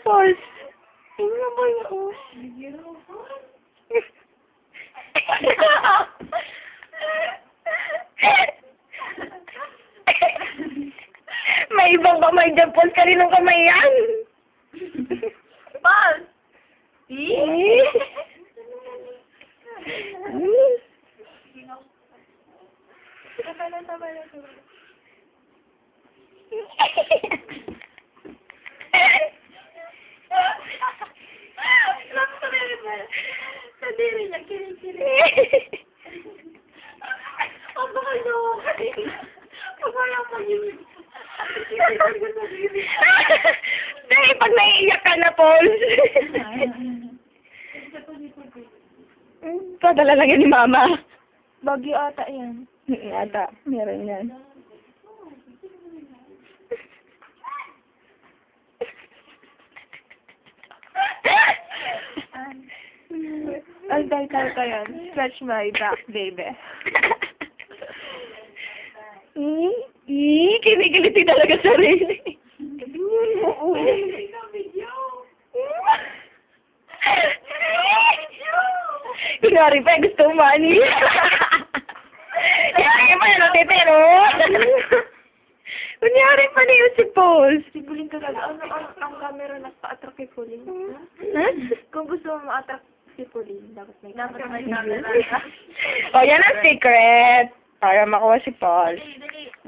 Pulse. Tingnan mo yun. May ibang kamay dyan, Pulse. Kaninong kamay yan? Pulse! Tama na. Sadiri niya, kilig-kilig. Ang bakal na ako. Ang wala pa yun. Dahil pag naiiyak ka na, Pulse. Padala lang yan ni Mama. Bagyo ata yan. Ata, meron yan. Alday ka yan. Stretch my back, baby. Kinikiliti talaga sarili. Kunwari pa, gusto money. Kunyari pa na natitero. Kunyari pa niyo si Pulse. Sibuling ka talaga. Ang camera nagpa-attract kay Pauline. Huh? Kung gusto mo ma-attract si Pauline, dapat may camera. O, yan ang secret. Para makuha si Pulse.